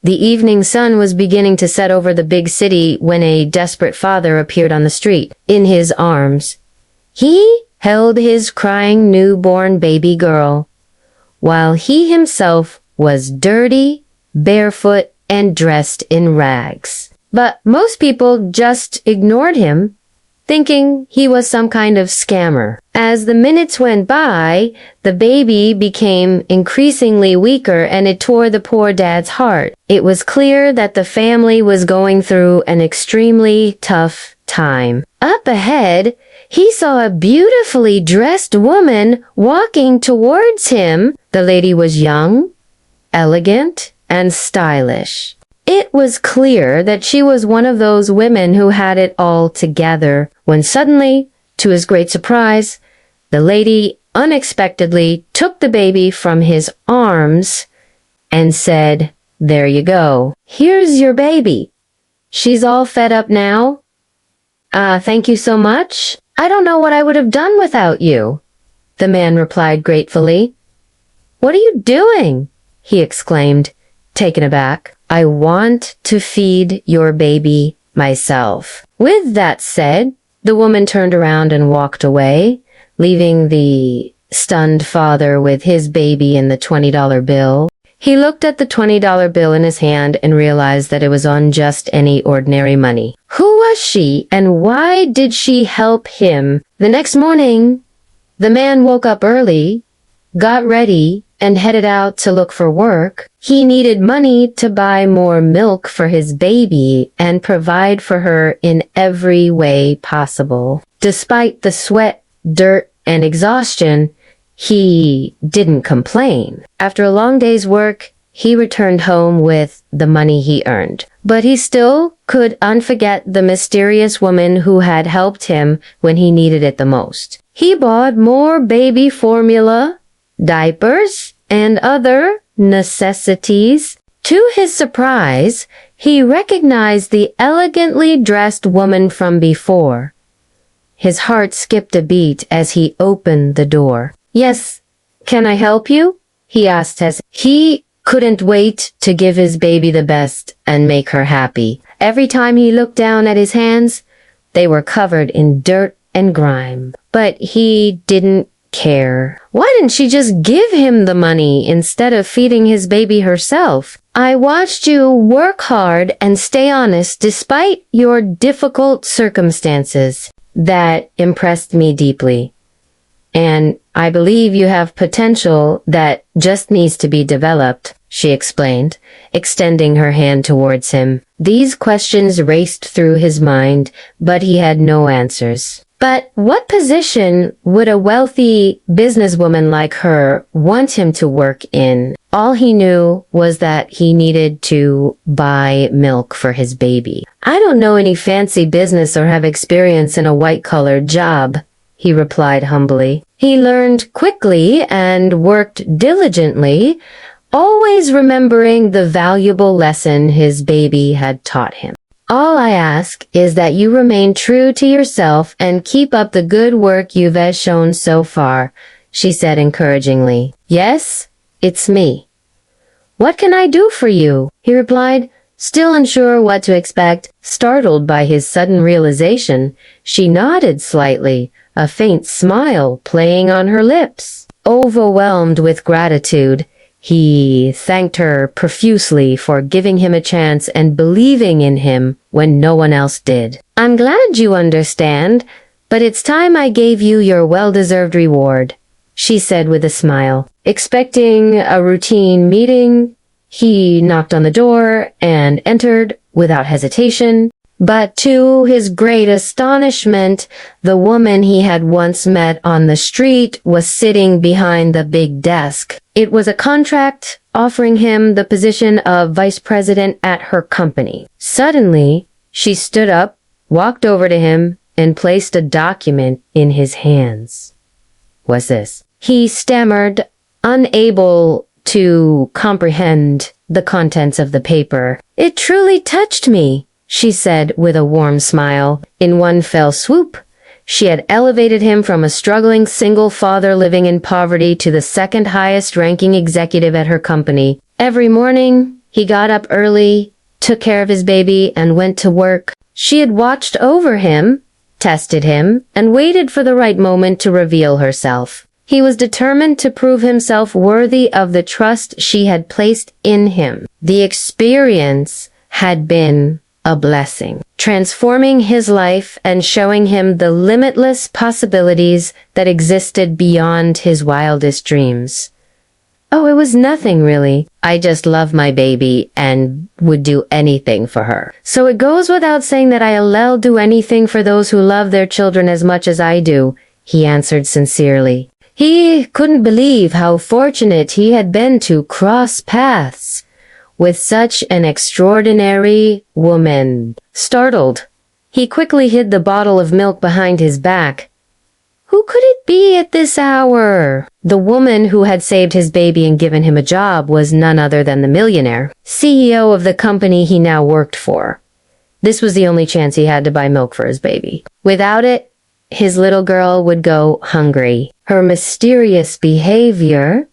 The evening sun was beginning to set over the big city when a desperate father appeared on the street. In his arms, he held his crying newborn baby girl, while he himself was dirty, barefoot, and dressed in rags. But most people just ignored him, thinking he was some kind of scammer. As the minutes went by, the baby became increasingly weaker and it tore the poor dad's heart. It was clear that the family was going through an extremely tough time. Up ahead, he saw a beautifully dressed woman walking towards him. The lady was young, elegant, and stylish. It was clear that she was one of those women who had it all together, when suddenly, to his great surprise, the lady unexpectedly took the baby from his arms and said, "There you go. Here's your baby. She's all fed up now. Thank you so much. I don't know what I would have done without you." The man replied gratefully. "What are you doing?" he exclaimed, taken aback. "I want to feed your baby myself." With that said, the woman turned around and walked away, leaving the stunned father with his baby and the $20 bill. He looked at the $20 bill in his hand and realized that it was on just any ordinary money. Who was she, and why did she help him? The next morning, the man woke up early, got ready, and headed out to look for work. He needed money to buy more milk for his baby and provide for her in every way possible. Despite the sweat, dirt, and exhaustion, he didn't complain. After a long day's work, he returned home with the money he earned. But he still could unforget the mysterious woman who had helped him when he needed it the most. He bought more baby formula, diapers, and other necessities. To his surprise, he recognized the elegantly dressed woman from before. His heart skipped a beat as he opened the door. "Yes, can I help you?" he asked as he couldn't wait to give his baby the best and make her happy. Every time he looked down at his hands, they were covered in dirt and grime. But he didn't care. Why didn't she just give him the money instead of feeding his baby herself? "I watched you work hard and stay honest despite your difficult circumstances. That impressed me deeply. And I believe you have potential that just needs to be developed," she explained, extending her hand towards him. These questions raced through his mind, but he had no answers. But what position would a wealthy businesswoman like her want him to work in? All he knew was that he needed to buy milk for his baby. "I don't know any fancy business or have experience in a white-collar job," he replied humbly. He learned quickly and worked diligently, always remembering the valuable lesson his baby had taught him. "All I ask is that you remain true to yourself and keep up the good work you've shown so far," she said encouragingly. "Yes, it's me. What can I do for you?" he replied, still unsure what to expect. Startled by his sudden realization, she nodded slightly, a faint smile playing on her lips. Overwhelmed with gratitude, he thanked her profusely for giving him a chance and believing in him when no one else did. "I'm glad you understand, but it's time I gave you your well-deserved reward," she said with a smile. Expecting a routine meeting, he knocked on the door and entered without hesitation. But to his great astonishment, the woman he had once met on the street was sitting behind the big desk. It was a contract offering him the position of vice president at her company. Suddenly, she stood up, walked over to him, and placed a document in his hands. "What's this?" he stammered, unable to comprehend the contents of the paper. "It truly touched me," she said with a warm smile. In one fell swoop, she had elevated him from a struggling single father living in poverty to the second highest ranking executive at her company. Every morning, He got up early, took care of his baby, and went to work. She had watched over him, tested him, and waited for the right moment to reveal herself. He was determined to prove himself worthy of the trust she had placed in him. The experience had been a blessing, transforming his life and showing him the limitless possibilities that existed beyond his wildest dreams. Oh, it was nothing really. I just love my baby and would do anything for her. So it goes without saying that I'll do anything for those who love their children as much as I do, he answered sincerely. He couldn't believe how fortunate he had been to cross paths with such an extraordinary woman. Startled, he quickly hid the bottle of milk behind his back. Who could it be at this hour? The woman who had saved his baby and given him a job was none other than the millionaire, CEO of the company he now worked for. This was the only chance he had to buy milk for his baby. Without it, his little girl would go hungry. Her mysterious behavior,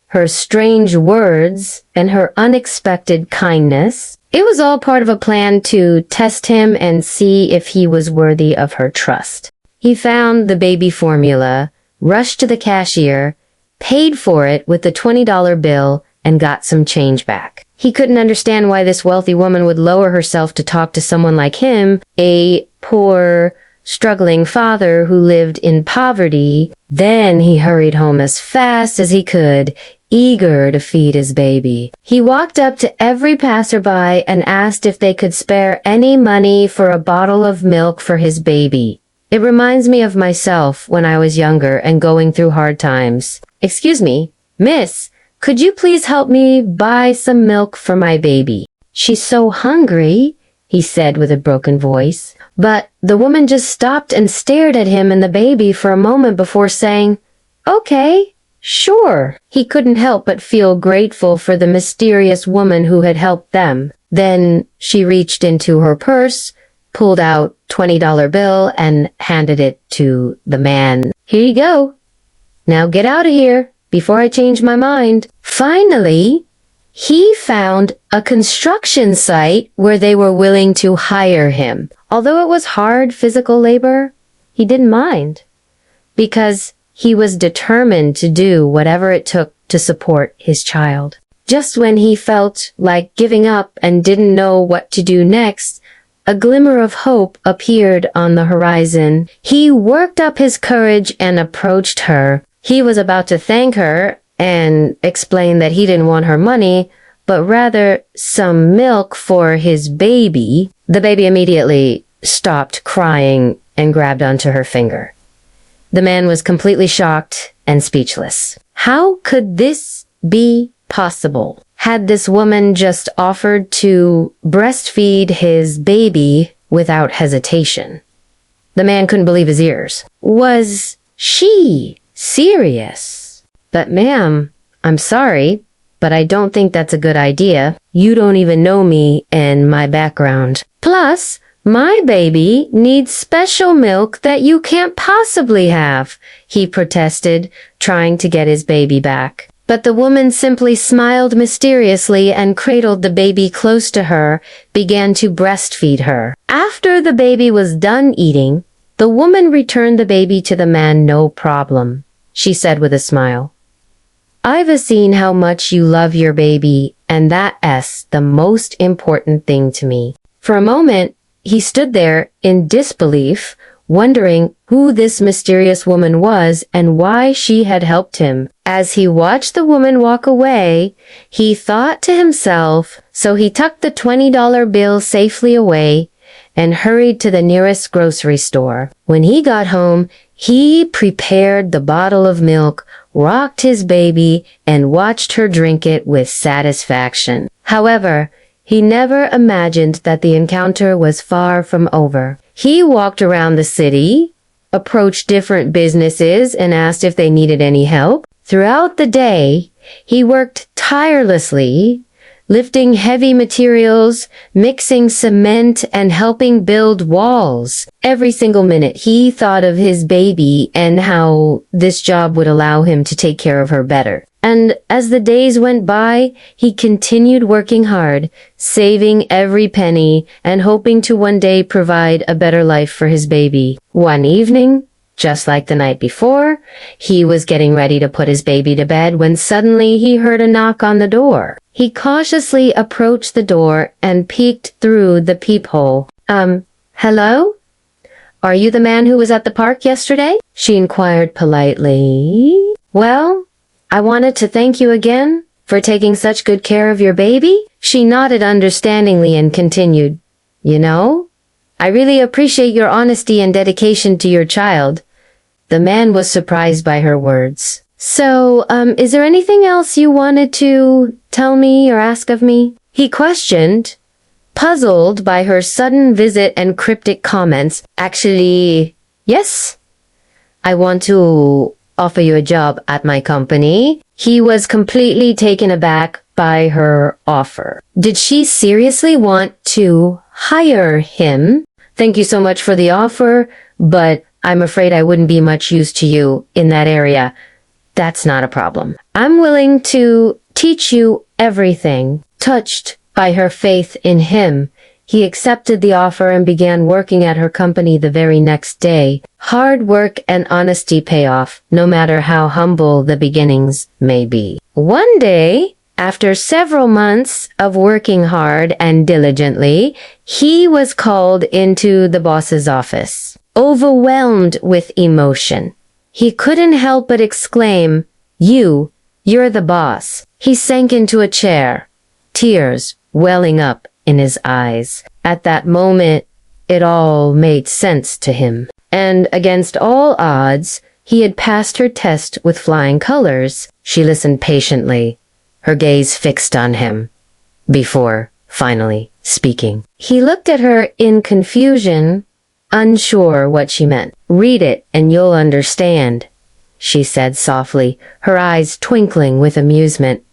her strange words, and her unexpected kindness, it was all part of a plan to test him and see if he was worthy of her trust. He found the baby formula, rushed to the cashier, paid for it with the $20 bill, and got some change back. He couldn't understand why this wealthy woman would lower herself to talk to someone like him, a poor, struggling father who lived in poverty. Then he hurried home as fast as he could, eager to feed his baby. He walked up to every passerby and asked if they could spare any money for a bottle of milk for his baby. It reminds me of myself when I was younger and going through hard times. Excuse me, miss, could you please help me buy some milk for my baby? She's so hungry, he said with a broken voice. But the woman just stopped and stared at him and the baby for a moment before saying, "Okay, sure." He couldn't help but feel grateful for the mysterious woman who had helped them. Then she reached into her purse, pulled out $20 bill, and handed it to the man. "Here you go. Now get out of here before I change my mind." Finally, he found a construction site where they were willing to hire him. Although it was hard physical labor, he didn't mind, because he was determined to do whatever it took to support his child. Just when he felt like giving up and didn't know what to do next, a glimmer of hope appeared on the horizon. He worked up his courage and approached her. He was about to thank her and explain that he didn't want her money, but rather some milk for his baby. The baby immediately stopped crying and grabbed onto her finger. The man was completely shocked and speechless. How could this be possible? Had this woman just offered to breastfeed his baby without hesitation? The man couldn't believe his ears. Was she serious? "But ma'am, I'm sorry, but I don't think that's a good idea. You don't even know me and my background. Plus, my baby needs special milk that you can't possibly have," he protested, trying to get his baby back. But the woman simply smiled mysteriously and cradled the baby close to her, began to breastfeed her. After the baby was done eating, the woman returned the baby to the man no problem. She said with a smile, "I've seen how much you love your baby, and that's the most important thing to me." For a moment, he stood there in disbelief, wondering who this mysterious woman was and why she had helped him. As he watched the woman walk away, he thought to himself, so he tucked the $20 bill safely away and hurried to the nearest grocery store. When he got home, he prepared the bottle of milk, rocked his baby, and watched her drink it with satisfaction. However, he never imagined that the encounter was far from over. He walked around the city, approached different businesses, and asked if they needed any help. Throughout the day, he worked tirelessly, lifting heavy materials, mixing cement, and helping build walls. Every single minute, he thought of his baby and how this job would allow him to take care of her better. And as the days went by, he continued working hard, saving every penny and hoping to one day provide a better life for his baby. One evening, just like the night before, he was getting ready to put his baby to bed when suddenly he heard a knock on the door. He cautiously approached the door and peeked through the peephole. Hello? Are you the man who was at the park yesterday? She inquired politely. Well, I wanted to thank you again for taking such good care of your baby. She nodded understandingly and continued, You know, I really appreciate your honesty and dedication to your child. The man was surprised by her words. So, is there anything else you wanted to tell me or ask of me? He questioned, puzzled by her sudden visit and cryptic comments. Actually, yes. I want to offer you a job at my company. He was completely taken aback by her offer. Did she seriously want to hire him? Thank you so much for the offer, but I'm afraid I wouldn't be much use to you in that area. That's not a problem. I'm willing to teach you everything. Touched by her faith in him, he accepted the offer and began working at her company the very next day. Hard work and honesty pay off, no matter how humble the beginnings may be. One day, after several months of working hard and diligently, he was called into the boss's office. Overwhelmed with emotion, he couldn't help but exclaim, You're the boss. He sank into a chair, tears welling up in his eyes. At that moment, it all made sense to him. And against all odds, he had passed her test with flying colors. She listened patiently, her gaze fixed on him, before finally speaking. He looked at her in confusion, unsure what she meant. Read it and you'll understand, she said softly, her eyes twinkling with amusement.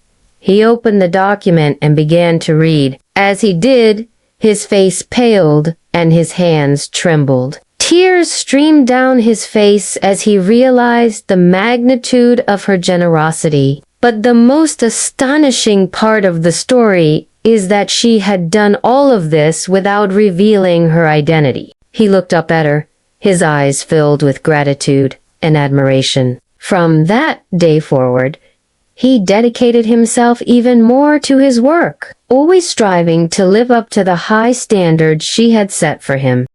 He opened the document and began to read. As he did, his face paled and his hands trembled. Tears streamed down his face as he realized the magnitude of her generosity. But the most astonishing part of the story is that she had done all of this without revealing her identity. He looked up at her, his eyes filled with gratitude and admiration. From that day forward, he dedicated himself even more to his work, always striving to live up to the high standards she had set for him.